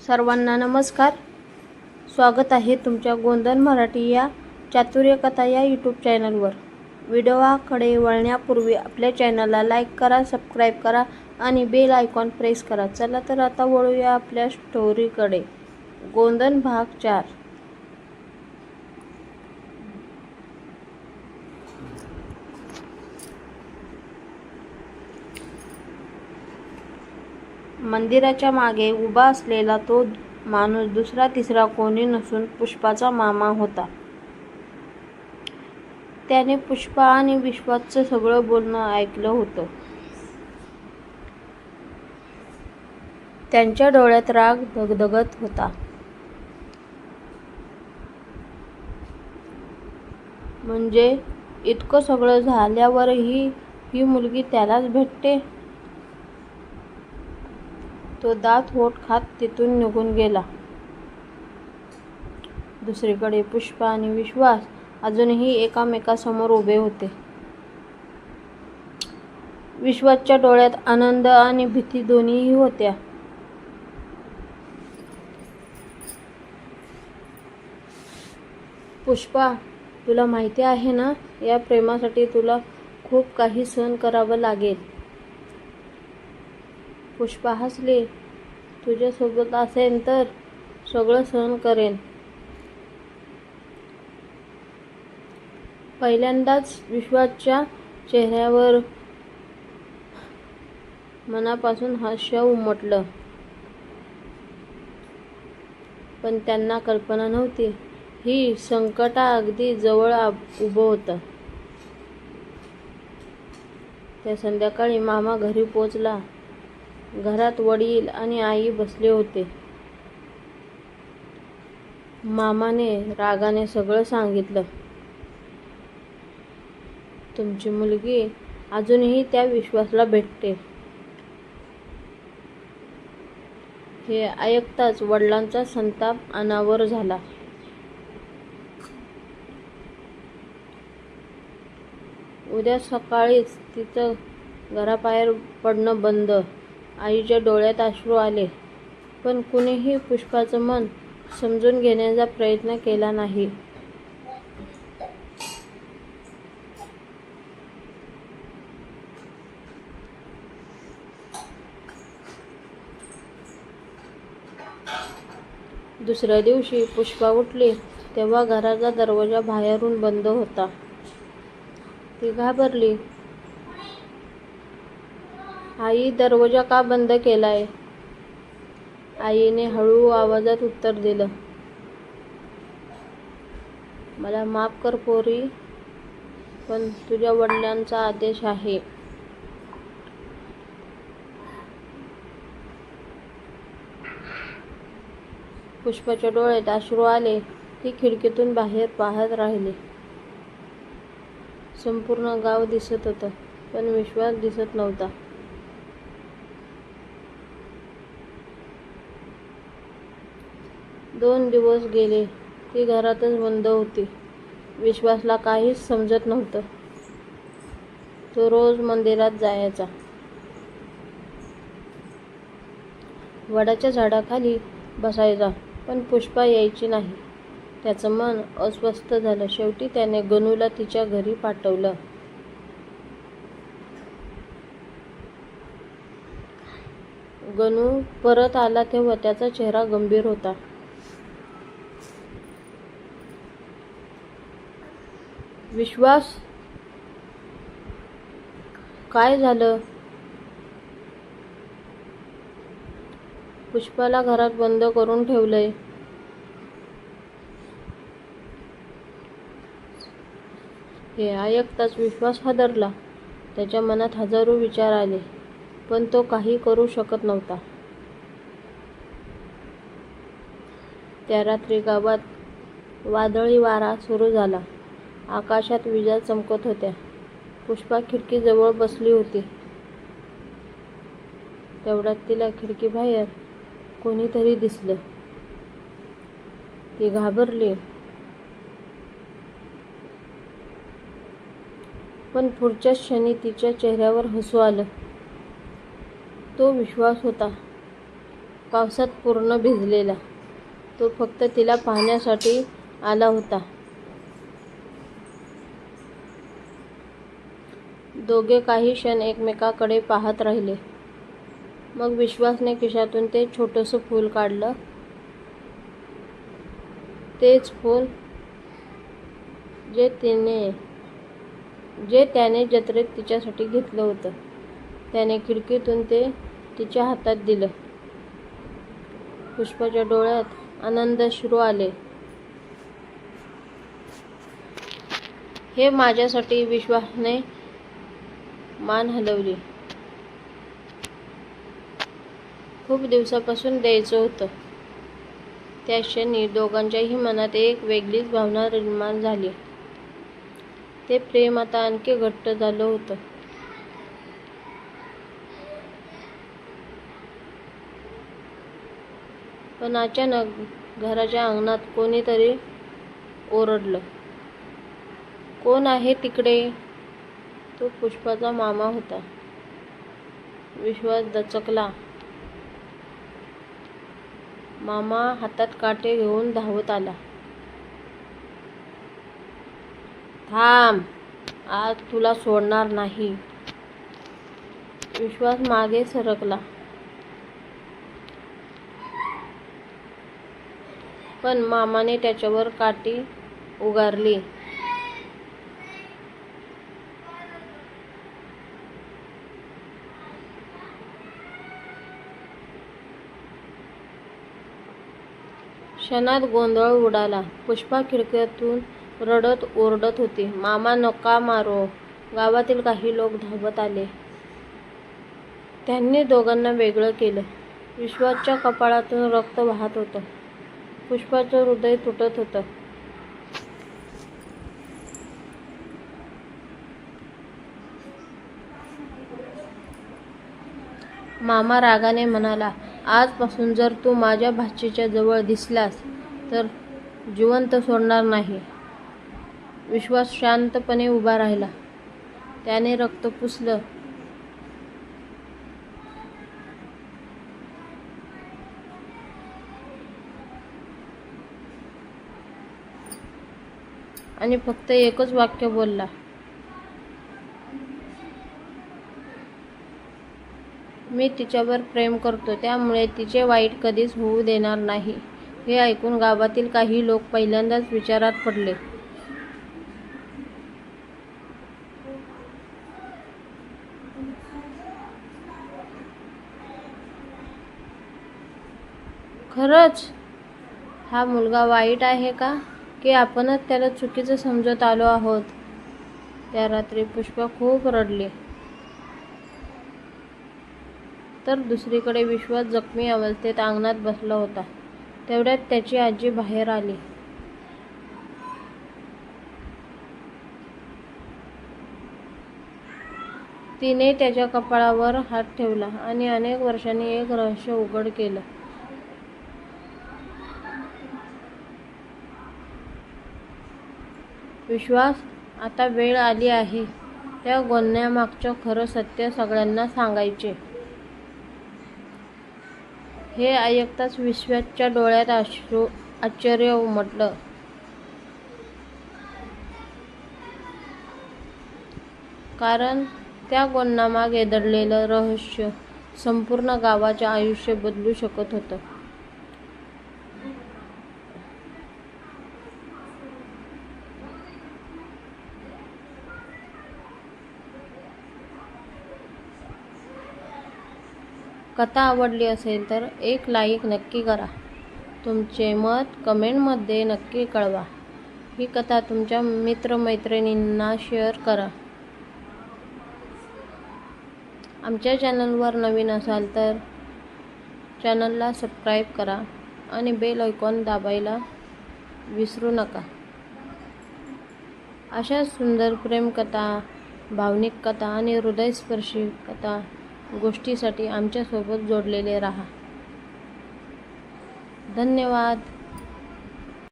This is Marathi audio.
सर्वांना नमस्कार. स्वागत आहे तुमच्या गोंधन मराठी या चातुर्यकथा या यूट्यूब चॅनलवर. व्हिडिओकडे वळण्यापूर्वी आपल्या चॅनलला लाईक करा, सबस्क्राईब करा आणि बेल आयकॉन प्रेस करा. चला तर आता वळूया आपल्या स्टोरीकडे. गोंधन भाग 4. मंदिराच्या मागे उभा असलेला तो माणूस दुसरा तिसरा कोणी नसून पुष्पाचा मामा होता. त्याने पुष्पा आणि विश्वासचं सगळं बोलणं ऐकलं होतं. त्यांच्या डोळ्यात राग धगधगत होता. म्हणजे इतकं सगळं झाल्यावरही ही मुलगी त्यालाच भेटते? तो दात ओठ खात तिथून निघून गेला. दुसरीकडे पुष्पा आणि विश्वास अजूनही एकामेकांसमोर उभे होते. विश्वासच्या डोळ्यात आनंद आणि भीती दोन्हीही होत्या. पुष्पा, तुला माहिती आहे ना, या प्रेमासाठी तुला खूप काही सहन करावं लागेल. पुष्पा हसली. तुझ्यासोबत असेन तर सगळं सहन करेन. पहिल्यांदाच विश्वासच्या चेहऱ्यावर मनापासून हास्य उमटलं. पण त्यांना कल्पना नव्हती, ही संकट अगदी जवळ उभं होतं. त्या संध्याकाळी मामा घरी पोचला. घरात वडील आणि आई बसले होते. मामाने रागाने सगळं सांगितलं. तुमची मुलगी अजूनही त्या विश्वासला भेटते. हे ऐकताच वडिलांचा संताप अनावर झाला. उद्या सकाळीच तिचं घराबाहेर पडणं बंद. आईच्या डोळ्यात अश्रू आले. पण कुणीही पुष्पाचं मन समजून घेण्याचा प्रयत्न केला नाही. दुसऱ्या दिवशी पुष्पा उठली तेव्हा घराचा दरवाजा बाहेरून बंद होता. ती घाबरली. आई, दरवाजा का बंद केलाय? आईने हळू आवाजात उत्तर दिलं. मला माफ कर पोरी, पण तुझ्या वडिलांचा आदेश आहे. पुष्पाच्या डोळ्यात अश्रू आले. ती खिडकीतून बाहेर पाहत राहिली. संपूर्ण गाव दिसत होतं, पण विश्वास दिसत नव्हता. दोन दिवस गेले. ती घरातच बंद होती. विश्वासला काहीच समजत नव्हतं. तो रोज मंदिरात जायचा. वडाच्या झाडाखाली बसायचा, पण पुष्पा यायची नाही. त्याचं मन अस्वस्थ झालं. शेवटी त्याने गणूला तिच्या घरी पाठवलं. गणू परत आला तेव्हा त्याचा चेहरा गंभीर होता. विश्वास, काय झालं? पुष्पाला घरात बंद करून ठेवलंय. हे ऐकताच विश्वास हादरला. त्याच्या मनात हजारो विचार आले, पण तो काही करू शकत नव्हता. त्या रात्री गावात वादळी वारा सुरू झाला. आकाशात विजा चमकत होत्या. पुष्पा खिडकीजवळ बसली होती. तेवढ्यात तिला खिडकीबाहेर कोणीतरी दिसलं. ती घाबरली. पण पुढच्याच क्षणी तिच्या चेहऱ्यावर हसू आलं. तो विश्वास होता. पावसात पूर्ण भिजलेला. तो फक्त तिला पाहण्यासाठी आला होता. दोघे काही क्षण एकमेकाकडे पाहत राहिले. मग विश्वासने खिशातून ते छोटंसं फूल काढलं. तेच फूल जे त्याने जत्रेत तिच्यासाठी घेतलं होतं. त्याने खिडकीतून ते तिच्या हातात दिलं. पुष्पाच्या डोळ्यात आनंदाश्रू आले. हे माझ्यासाठी. विश्वासने मान हलवली. खूप दिवसापासून द्यायचं होतं. त्या क्षणी दोघांच्याही मनात एक वेगळीच भावना निर्माण झाली. ते प्रेम आता आणखी घट्ट झालं होतं. पण अचानक घराच्या अंगणात कोणीतरी ओरडलं, "कोण आहे तिकडे?" तो पुष्पाचा मामा होता. विश्वास दचकला. मामा हातात काठी घेऊन धावत आला. "थांब, आज तुला सोडणार नाही." विश्वास मागे सरकला. पण मामाने त्याच्यावर काठी उगारली. क्षणात गोंधळ उडाला. पुष्पा खिडकीतून रडत ओरडत होती, "मामा नका मारो." गावातील काही लोक धावत आले. त्यांनी दोघांना वेगळं केलं. विश्वासच्या कपाळातून रक्त वाहत होतं. पुष्पाचं हृदय तुटत होतं. मामा रागाने म्हणाला, "आजपासून जर तू माझ्या भाचीच्या जवळ दिसलास तर जिवंत सोडणार नाही." विश्वास शांतपणे उभा राहिला. त्याने रक्त पुसलं. आणि फक्त एकच वाक्य बोलला, "मी तिच्यावर प्रेम करतो, त्यामुळे तिचे वाईट कधीच होऊ देणार नाही." हे ऐकून गावातील काही लोक पहिल्यांदाच विचारात पडले. खरंच हा मुलगा वाईट आहे का, की आपणच त्याला चुकीचं समजत आलो आहोत? त्या रात्री पुष्पा खूप रडली. तर दुसरीकडे विश्वास जखमी अवस्थेत अंगणात बसला होता. तेवढ्यात त्याची आजी बाहेर आली. तिने त्याच्या कपाळावर हात ठेवला आणि अनेक वर्षांनी एक रहस्य उघड केलं. विश्वास, आता वेळ आली आहे त्या गुन्ह्यामागचं खरं सत्य सगळ्यांना सांगायचे. हे ऐकताच विश्वासच्या डोळ्यात आश्चर्य उमटलं. कारण त्या गुन्ह्यामागे दडलेलं रहस्य संपूर्ण गावाचे आयुष्य बदलू शकत होतं. कथा आवडली असेल तर एक लाईक नक्की करा. तुमचे मत कमेंटमध्ये नक्की कळवा. ही कथा तुमच्या मित्रमैत्रिणींना शेअर करा. आमच्या चॅनलवर नवीन असाल तर चॅनलला सबस्क्राईब करा आणि बेल आयकॉन दाबायला विसरू नका. अशा सुंदर प्रेमकथा, भावनिक कथा आणि हृदयस्पर्शी कथा गोष्टीसाठी आमच्यासोबत जोडलेले राहा. धन्यवाद.